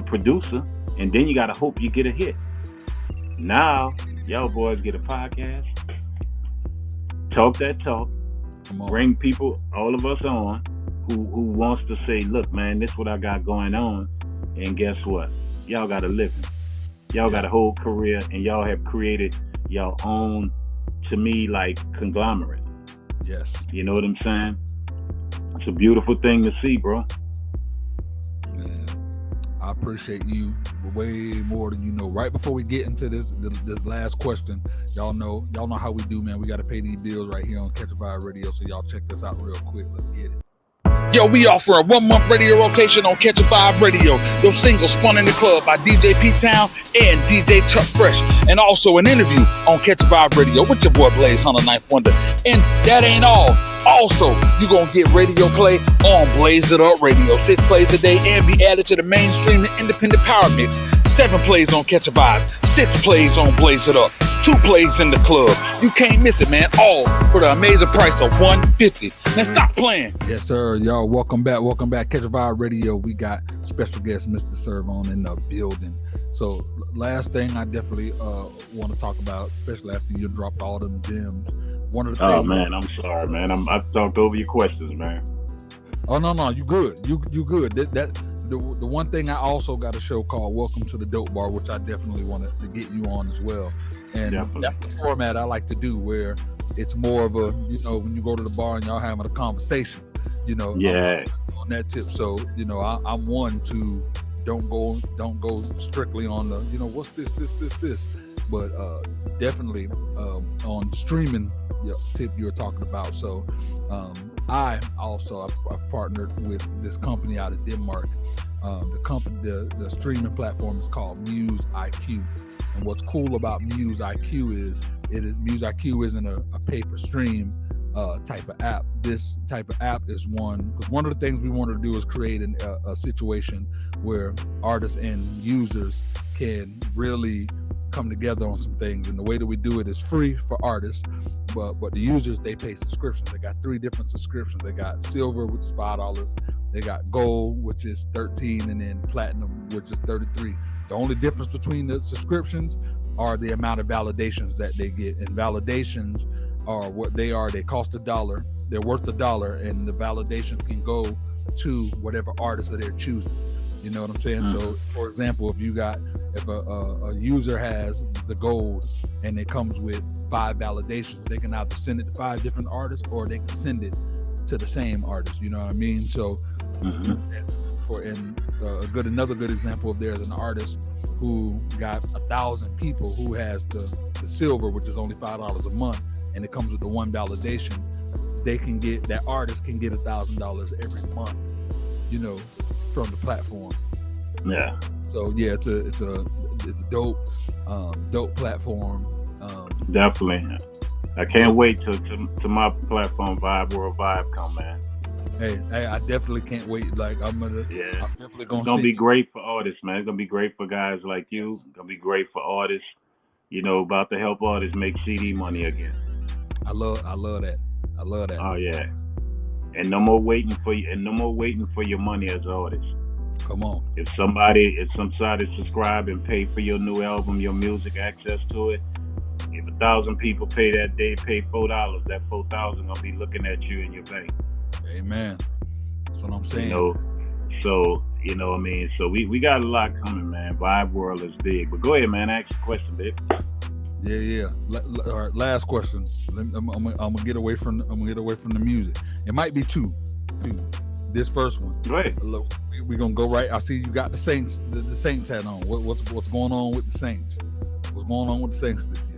producer. And then you got to hope you get a hit. Now, y'all boys get a podcast. Talk that talk. Bring people, all of us on, who wants to say, look, man, this is what I got going on. And guess what? Y'all got a living. Y'all got a whole career, and y'all have created y'all own, to me, like, conglomerate. Yes. You know what I'm saying? It's a beautiful thing to see, bro. Man, I appreciate you way more than you know. Right before we get into this last question, y'all know how we do, man. We got to pay these bills right here on Catch a Vibe Radio, so y'all check this out real quick. Let's get it. Yo, we offer a 1-month radio rotation on Catch a Vibe Radio. Your single spun in the club by DJ P-Town and DJ Chuck Fresh. And also an interview on Catch a Vibe Radio with your boy Blaze Hunter Ninth Wonder. And that ain't all. Also, you're going to get radio play on Blaze It Up Radio. 6 plays a day and be added to the mainstream and independent power mix. 7 plays on Catch a Vibe. 6 plays on Blaze It Up. 2 plays in the club. You can't miss it, man. All for the amazing price of $150. Now stop playing. Yes, sir. Y'all, welcome back. Welcome back. Catch a Vibe Radio. We got special guest, Mr. Servon, in the building. So last thing I definitely want to talk about, especially after you dropped all them gems. One of the things. Oh man, I'm sorry, man. I talked over your questions, man. Oh no, you good. You good. The one thing I also got a show called Welcome to the Dope Bar, which I definitely wanted to get you on as well. And that's the format I like to do, where it's more of a, when you go to the bar and y'all having a conversation, Yeah. on that tip. So, I'm one to don't go strictly on the, what's this. But definitely on streaming tip you were talking about. So I've partnered with this company out of Denmark. The streaming platform is called Muse IQ. And what's cool about Muse IQ is Muse IQ isn't a pay-per stream type of app. This type of app is because one of the things we wanted to do is create a situation where artists and users can really come together on some things. And the way that we do it is free for artists, but the users, they pay subscriptions. They got 3 different subscriptions. They got silver, which is $5. They got gold, which is $13, and then platinum, which is $33. The only difference between the subscriptions are the amount of validations that they get. And validations are what they are. They cost $1. They're worth $1, and the validations can go to whatever artist that they're choosing. You know what I'm saying? So, for example, if a user has the gold and it comes with 5 validations, they can either send it to 5 different artists, or they can send it to the same artist. You know what I mean? So, another good example of there's an artist who got 1,000 people who has the silver, which is only $5 a month, and it comes with the 1 validation. That artist can get $1,000 every month, from the platform. Yeah. So yeah, it's a dope platform. Definitely. I can't wait to my platform, Vibe World Vibe, come, man. Hey, I definitely can't wait. Like I'm definitely It's gonna be great for artists, man. It's gonna be great for guys like you. It's gonna be great for artists. about to help artists make CD money again. I love that. Oh yeah. And no more waiting for you. And no more waiting for your money as an artist. Come on. If somebody subscribe and pay for your new album, your music, access to it. If 1,000 people pay that day, pay $4, that 4,000 gonna be looking at you in your bank. Amen. That's what I'm saying. So what I mean. So we got a lot coming, man. Vibe World is big. But go ahead, man. Ask your question, babe. Yeah. All right, last question. I'm gonna get away from the music. It might be two. This first one. Go ahead. We're gonna go right. I see you got the Saints. The Saints hat on. What's going on with the Saints? What's going on with the Saints this year?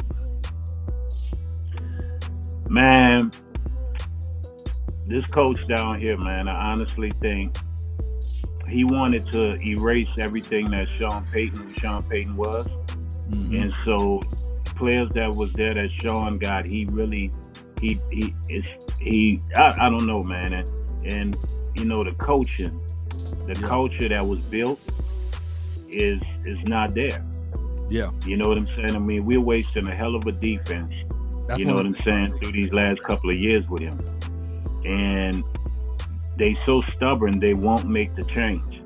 Man, this coach down here, man, I honestly think he wanted to erase everything that Sean Payton was. Mm-hmm. And so players that was there that Sean got, I don't know, man. And the coaching, culture that was built is not there. Yeah. You know what I'm saying? I mean, we're wasting a hell of a defense. You know what I'm saying? Through these last couple of years with him. And they so stubborn, they won't make the change.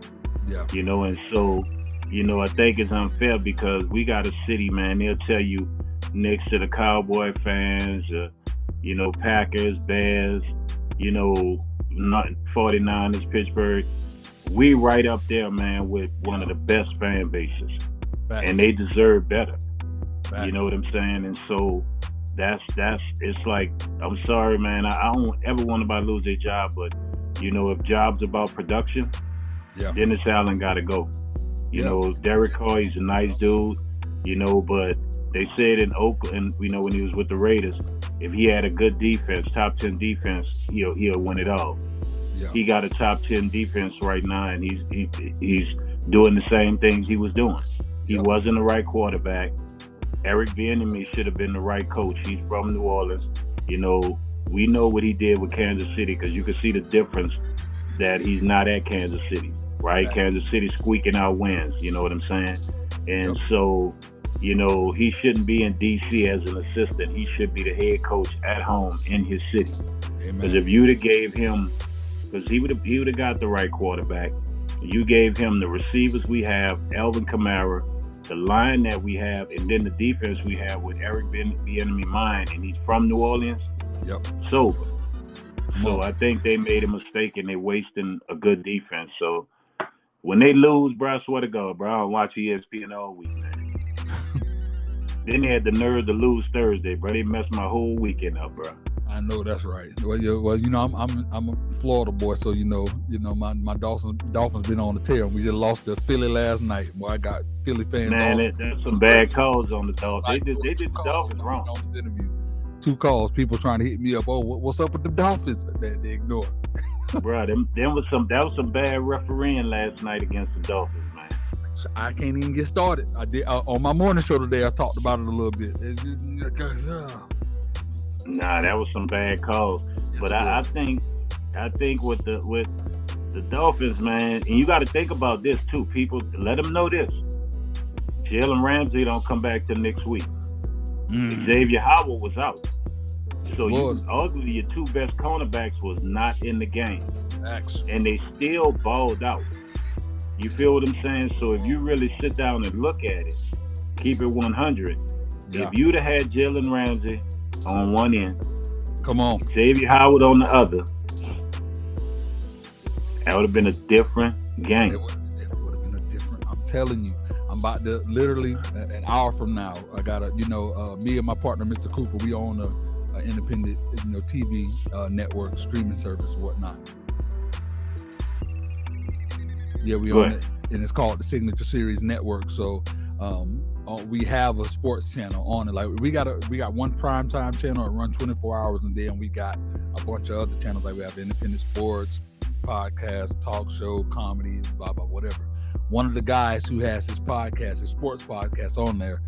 Yeah. And so, I think it's unfair because we got a city, man, they'll tell you next to the Cowboy fans, Packers, Bears, 49ers, Pittsburgh. We right up there, man, with one of the best fan bases. Facts. And they deserve better. Facts. You know what I'm saying? And so it's like, I'm sorry, man, I don't ever want anybody to lose their job, but if job's about production, Dennis Allen gotta go. Derek Carr, he's a nice dude, but they said in Oakland, when he was with the Raiders, if he had a good defense, top 10 defense, he'll win it all. Yeah. He got a top 10 defense right now, and he's doing the same things he was doing. He wasn't the right quarterback. Eric Bieniemy should have been the right coach. He's from New Orleans. We know what he did with Kansas City because you can see the difference that he's not at Kansas City, right? Kansas City squeaking out wins, you know what I'm saying? And so, he shouldn't be in D.C. as an assistant. He should be the head coach at home in his city. Because if you'd have gave him, because he would have got the right quarterback. You gave him the receivers we have, Alvin Kamara, the line that we have, and then the defense we have with Eric Bieniemy mind, and he's from New Orleans. So I think they made a mistake and they're wasting a good defense. So when they lose, bro, I swear to God, bro, I don't watch ESPN all week, man. Then they had the nerve to lose Thursday, bro. They messed my whole weekend up, bro. I know that's right. I'm a Florida boy, so my Dolphins been on the tail. We just lost to Philly last night. Boy, I got Philly fans. Man, there's some bad calls on the Dolphins. They did the Dolphins wrong. On this interview, 2 calls. People trying to hit me up. Oh, what's up with the Dolphins? They ignore. Bro, that was some bad refereeing last night against the Dolphins, man. I can't even get started. I did on my morning show today. I talked about it a little bit. Nah, that was some bad calls. But I think with the Dolphins, man, and you got to think about this too. People, let them know this. Jalen Ramsey don't come back till next week. Xavier Howard was out. So arguably your 2 best cornerbacks was not in the game. And they still balled out. You feel what I'm saying? So if you really sit down and look at it, keep it 100. If you'd have had Jalen Ramsey on one end, come on, Xavier Howard on the other, that would have been a different game. It would have been a different. I'm telling you, I'm about to literally an hour from now. I got me and my partner, Mr. Cooper, we own a independent, TV network, streaming service, whatnot. Yeah, we own it, and it's called the Signature Series Network. So we have a sports channel on it. Like we got one primetime channel that runs 24 hours, and then we got a bunch of other channels. Like we have independent sports, podcast, talk show, comedy, blah blah, whatever. One of the guys who has his sports podcast on there,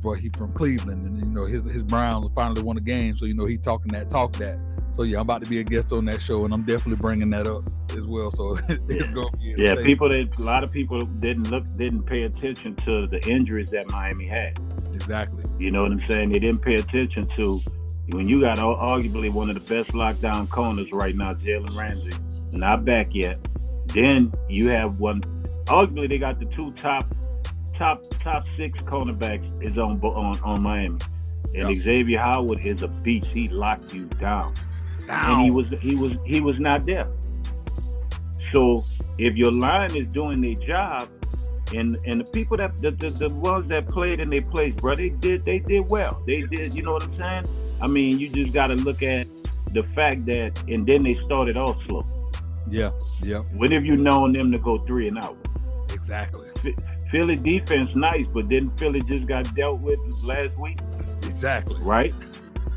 boy, he's from Cleveland, and his Browns finally won a game, so he talk that. So yeah, I'm about to be a guest on that show, and I'm definitely bringing that up as well. So it's gonna be insane. A lot of people didn't pay attention to the injuries that Miami had. Exactly. You know what I'm saying? They didn't pay attention to when you got arguably one of the best lockdown corners right now, Jalen Ramsey, not back yet. Then you have one. Arguably, they got the two top 6 cornerbacks is on Miami, and Xavier Howard is a beast. He locked you down. And he was not there. So if your line is doing their job, and the people that the ones that played in their place, bro, they did well. They did, you know what I'm saying? I mean, you just got to look at the fact that, and then they started off slow. Yeah. When have you known them to go 3 and out? Exactly. Philly defense nice, but didn't Philly just got dealt with last week? Exactly. Right?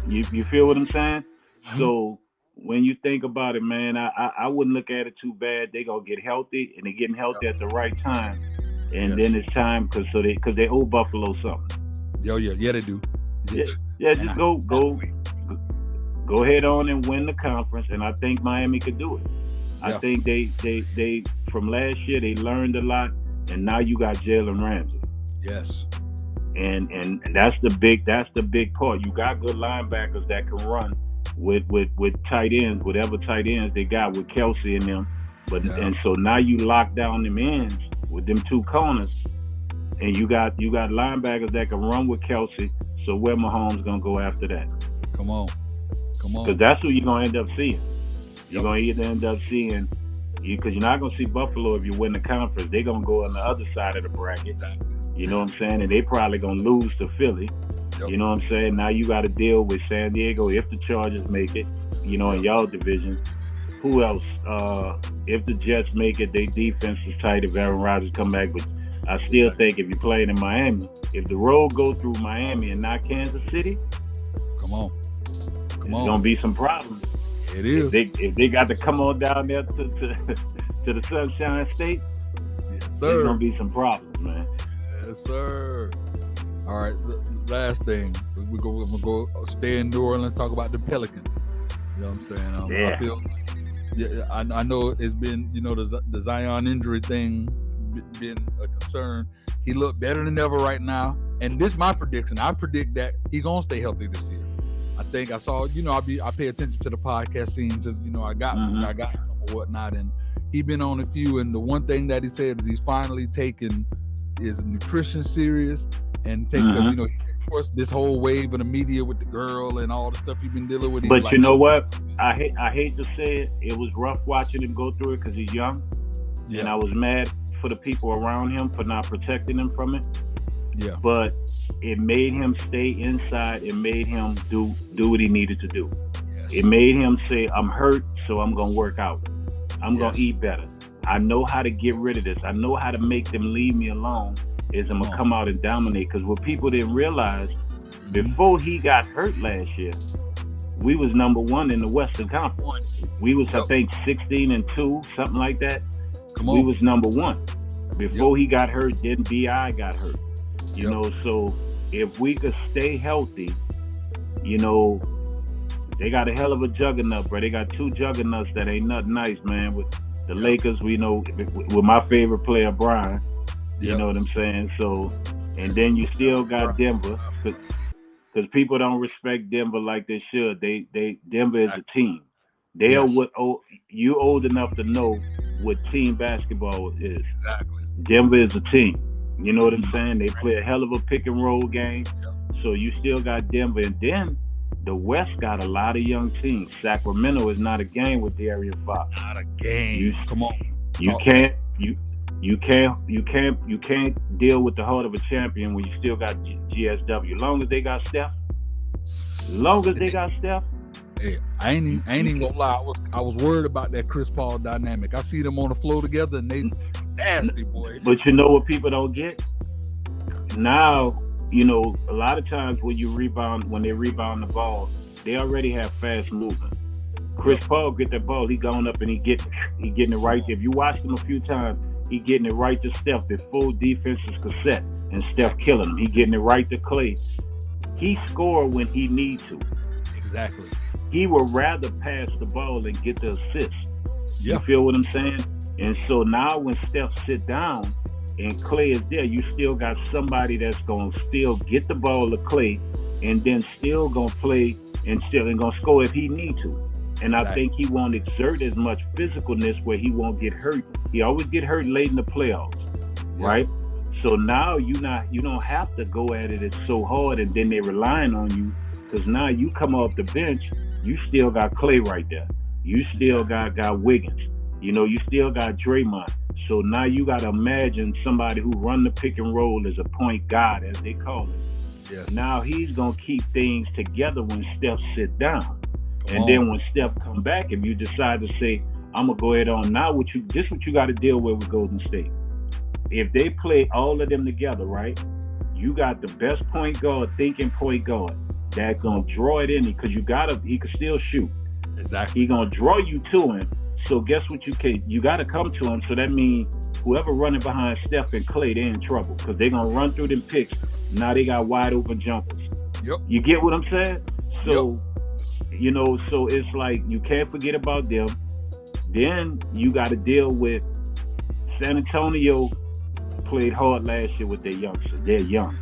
You feel what I'm saying? Mm-hmm. So when you think about it, man, I wouldn't look at it too bad. They gonna get healthy, and they're getting healthy at the right time. And then it's time because they owe Buffalo something. Yeah, they do. Yeah, just go ahead on and win the conference, and I think Miami could do it. I think they from last year they learned a lot, and now you got Jalen Ramsey. Yes. And that's the big part. You got good linebackers that can run with tight ends, whatever tight ends they got with Kelsey in them. And so now you lock down them ends with them 2 corners, and you got linebackers that can run with Kelsey. So where Mahomes gonna go after that? Come on. Because that's what you're gonna end up seeing. You're gonna either end up seeing because you're not gonna see Buffalo if you win the conference. They're gonna go on the other side of the bracket. Exactly. You know what I'm saying? And they probably gonna lose to Philly. You know what I'm saying? Now you got to deal with San Diego if the Chargers make it. You know, in y'all division. Who else? If the Jets make it, their defense is tight if Aaron Rodgers come back. But I still think if you're playing in Miami, if the road goes through Miami and not Kansas City, come on, it's gonna be some problems. It is. If they got to come on down there to the Sunshine State, yes, sir. There's gonna be some problems, man. Yes, sir. All right, last thing, we're gonna go stay in New Orleans, talk about the Pelicans. You know what I'm saying? I know it's been, the Zion injury thing been a concern. He looked better than ever right now, and this is my prediction. I predict that he's gonna stay healthy this year. I think I saw, I pay attention to the podcast scene since I got some or whatnot, and he been on a few. And the one thing that he said is he's finally taking his nutrition serious and taking because of course this whole wave of the media with the girl and all the stuff you've been dealing with. But you know what? I hate to say it. It was rough watching him go through it because he's young, and I was mad for the people around him for not protecting him from it. Yeah. But it made him stay inside. It made him do what he needed to do. Yes. It made him say, "I'm hurt, so I'm gonna work out. I'm gonna eat better. I know how to get rid of this. I know how to make them leave me alone. Is I'm gonna come out and dominate." Because what people didn't realize, before he got hurt last year, we was number 1 in the Western Conference. We was, I think, 16-2, something like that. We was number 1 before he got hurt. Then BI got hurt. You know, so if we could stay healthy, they got a hell of a juggernaut, bro. They got 2 juggernauts that ain't nothing nice, man. With the Lakers, we know with my favorite player, Brian. You know what I'm saying? So, and then you still got Denver, because people don't respect Denver like they should. Denver is a team. They are you old enough to know what team basketball is. Exactly. Denver is a team. You know what I'm saying? They play a hell of a pick and roll game. So you still got Denver, and then the West got a lot of young teams. Sacramento is not a game with De'Aaron Fox. Not a game. Come on. You can't deal with the heart of a champion when you still got GSW. Long as they got Steph. Hey, I ain't even gonna lie. I was worried about that Chris Paul dynamic. I see them on the floor together, and they nasty, boy. But you know what people don't get? Now, a lot of times when they rebound the ball, they already have fast movement. Chris Paul get that ball, he going up and he getting it right there. If you watch him a few times, he getting it right to Steph before defenses could set, and Steph killing him. He getting it right to Clay. He score when he need to. Exactly. He would rather pass the ball and get the assist. Yeah. You feel what I'm saying? And so now when Steph sit down and Clay is there, you still got somebody that's gonna still get the ball to Clay, and then still gonna play and gonna score if he need to. And I think he won't exert as much physicalness where he won't get hurt. He always get hurt late in the playoffs, right? So now you don't have to go at it so hard, and then they're relying on you, because now you come off the bench, you still got Clay right there. You still got Wiggins. You know, you still got Draymond. So now you got to imagine somebody who run the pick and roll as a point guard, as they call it. Yes. Now he's going to keep things together when Steph sit down. Then when Steph come back, if you decide to say, I'm going to go ahead on now, this what you got to deal with Golden State. If they play all of them together, right, you got the best point guard, thinking point guard, that's going to draw it in, because he can still shoot. Exactly. He going to draw you to him. So guess what you got to come to him. So that means whoever running behind Steph and Clay, they're in trouble, because they're going to run through them picks. Now they got wide open jumpers. Yep. You get what I'm saying? So, you know, so it's like you can't forget about them. Then you got to deal with San Antonio. Played hard last year with their youngsters. They're young.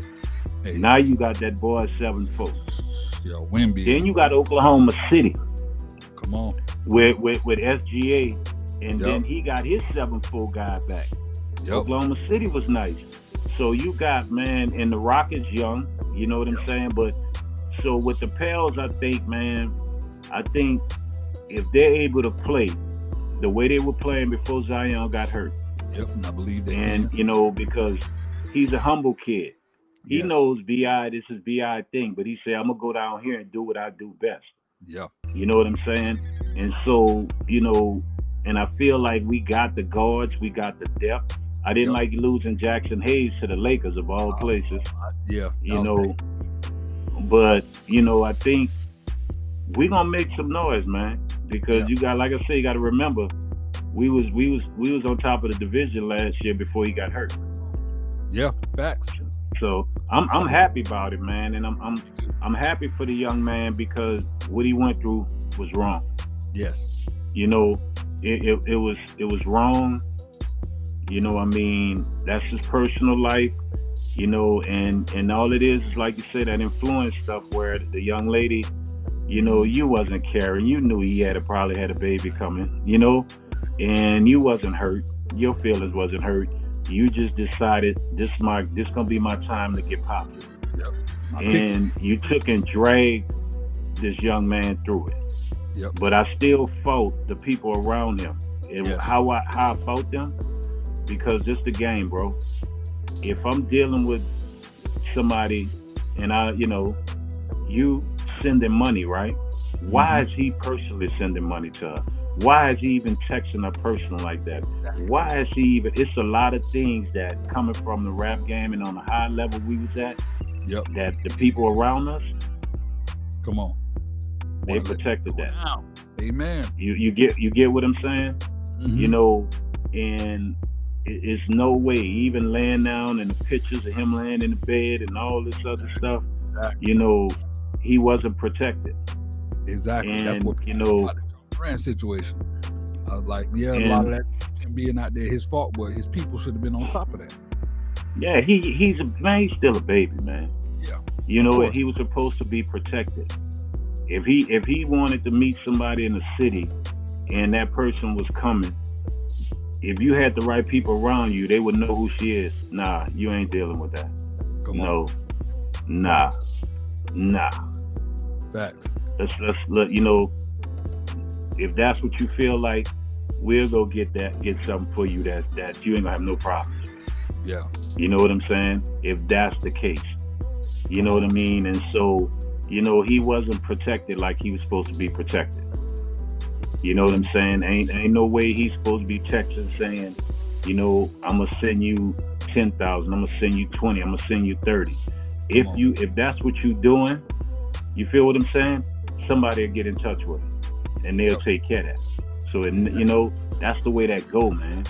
Hey. Now you got that boy 7'4". Yo, Wemby. Then you got Oklahoma City. Come on. With SGA, and then he got his 7'4" guy back. Oklahoma City was nice. So you got, man, and the Rockets young. You know what I'm saying? But so with the Pels, I think if they're able to play the way they were playing before Zion got hurt. Yep, and I believe that. And, you know, because he's a humble kid. He knows this is BI thing, but he said, I'm going to go down here and do what I do best. Yeah. You know what I'm saying? And so, you know, and I feel like we got the guards, we got the depth. I didn't like losing Jackson Hayes to the Lakers of all places. You know, but, you know, I think we're going to make some noise, man, because you got, like I said, you got to remember, we was on top of the division last year before he got hurt. Yeah, facts. So I'm happy about it, man, and I'm happy for the young man, because what he went through was wrong. Yes. You know, it was wrong. You know, I mean, that's his personal life. You know, and all it is like you say, that influence stuff where the young lady, you know, you wasn't caring. You knew he probably had a baby coming. You know. And you wasn't hurt. Your feelings wasn't hurt. You just decided this gonna be my time to get popular. Yep. And you took and dragged this young man through it. Yep. But I still fought the people around him. And how I fought them, because this the game, bro. If I'm dealing with somebody and you sending money, right? Why is he personally sending money to her? Why is he even texting her personal like that? Why is he even? It's a lot of things that coming from the rap game and on the high level we was at. Yep. That the people around us. Come on. They protected that. Wow. Amen. You get what I'm saying? Mm-hmm. You know, and it's no way, even laying down and the pictures of him laying in the bed and all this other stuff. Exactly. You know, he wasn't protected. Exactly. And, that's what, you know, Brand situation. A lot of that being out there his fault, but his people should have been on top of that. Yeah, he's still a baby, man. Yeah. You know, he was supposed to be protected. If he wanted to meet somebody in the city and that person was coming, if you had the right people around you, they would know who she is. Nah, you ain't dealing with that. Nah. Facts. Let's let you know. If that's what you feel like, we'll go get something for you that you ain't gonna have no problems with. Yeah. You know what I'm saying? If that's the case. You know what I mean? And so, you know, he wasn't protected like he was supposed to be protected. You know what I'm saying? Ain't no way he's supposed to be texting saying, you know, I'm gonna send you 10,000, I'm gonna send you 20, I'm gonna send you 30. If that's what you doing, you feel what I'm saying? Somebody will get in touch with him. And they'll take care of that. So, you know, that's the way that go, man.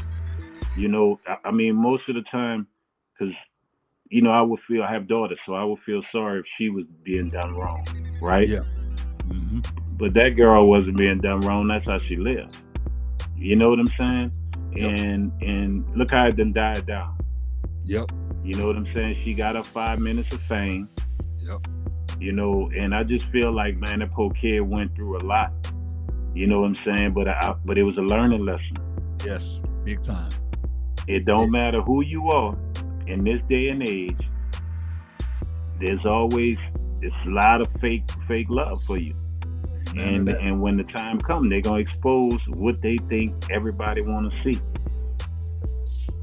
You know, I mean, most of the time, because, you know, I have daughters, so I would feel sorry if she was being done wrong, right? Yeah. Mm-hmm. But that girl wasn't being done wrong. That's how she lived. You know what I'm saying? Yep. And look how it done died down. Yep. You know what I'm saying? She got her 5 minutes of fame. Yep. You know, and I just feel like, man, that poor kid went through a lot. You know what I'm saying? But it was a learning lesson. Yes, big time. It don't matter who you are in this day and age. There's always a lot of fake love for you. And when the time comes, they're gonna expose what they think everybody want to see.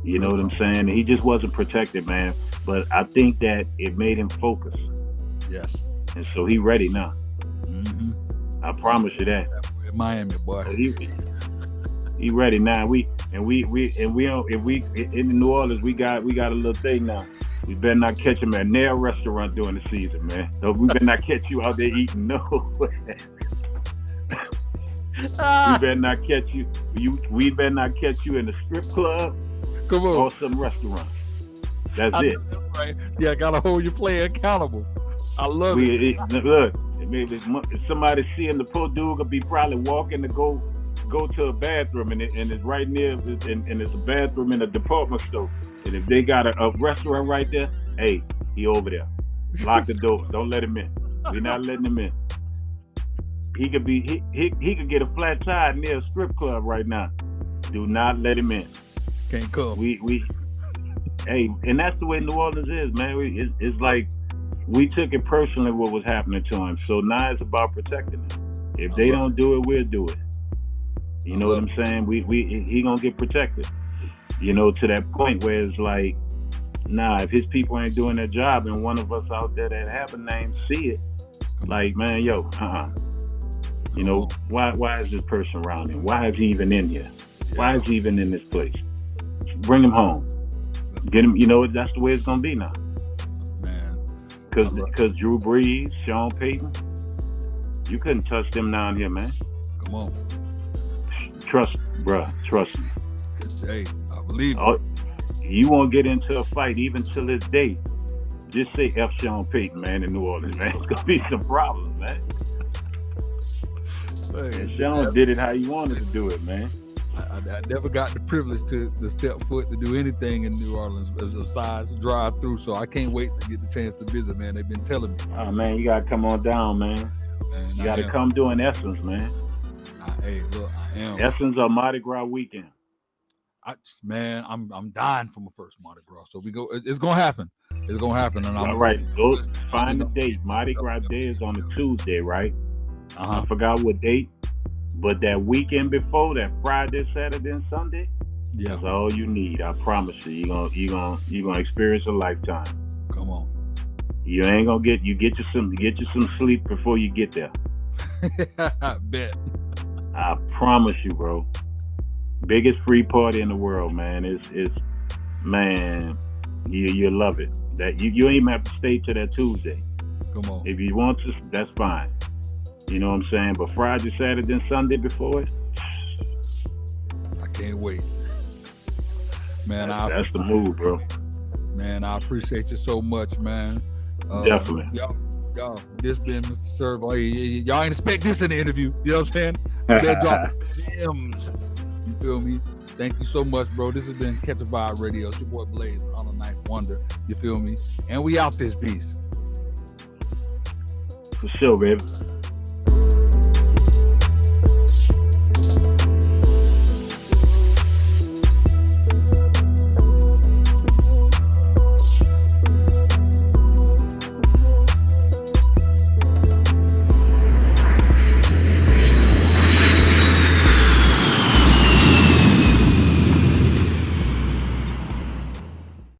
You know what I'm saying? He just wasn't protected, man. But I think that it made him focus. Yes. And so he ready now. Mm-hmm. I promise you that. Miami boy. He ready now. We in New Orleans, we got a little thing now. We better not catch him at nail restaurant during the season, man. So we better not catch you out there eating. No. We better not catch you. We better not catch you in the strip club. Come on. Or some restaurant. That's it. Right. Yeah, gotta hold your player accountable. I love it. Look, if somebody seeing the poor dude could be probably walking to go to a bathroom and it's right near and it's a bathroom in a department store. And if they got a restaurant right there, hey, he over there. Lock the door. Don't let him in. We're not letting him in. He could get a flat tire near a strip club right now. Do not let him in. Can't come. Hey, and that's the way New Orleans is, man. It's like we took it personally what was happening to him. So now it's about protecting him. If they don't do it, we'll do it. You know what I'm saying? He gonna get protected. You know, to that point where it's like, nah, if his people ain't doing their job and one of us out there that have a name see it, like, man, yo, You know, why is this person around him? Why is he even in here? Why is he even in this place? Bring him home. Get him, you know, that's the way it's gonna be now. Man. Because Drew Brees, Sean Payton, you couldn't touch them down here, man. Come on. Trust me. Hey, I believe it. You won't get into a fight even till this day. Just say F Sean Payton, man, in New Orleans, man. It's gonna be some problems, man. Hey, and Sean did it how he wanted to do it, man. I never got the privilege to step foot to do anything in New Orleans besides drive through, so I can't wait to get the chance to visit, man. They've been telling me. Oh, man, you gotta come on down, man. You gotta come during Essence, man. Hey, look, I am. Essence or Mardi Gras weekend. I'm dying for my first Mardi Gras, so we go. It's gonna happen. It's gonna happen, and all right. Go find the date. Mardi Gras Day is on a Tuesday, right? I forgot what date, but that weekend before, that Friday, Saturday, and Sunday, that's all you need. I promise you. You're gonna experience a lifetime. Come on. You ain't gonna get you some sleep before you get there. Bet. I promise you, bro. Biggest free party in the world, man. It's man, you love it. That you don't even have to stay till that Tuesday. Come on. If you want to, that's fine. You know what I'm saying? But Friday, Saturday, and Sunday before it, I can't wait. Man, that's the move, bro. Man, I appreciate you so much, man. Definitely. Y'all, this been Mr. Servon. Y'all ain't expect this in the interview. You know what I'm saying? They're dropping gems. You feel me? Thank you so much, bro. This has been Catch a Vibe Radio. It's your boy Blaze on the Ninth Wonder. You feel me? And we out this piece. For sure, baby.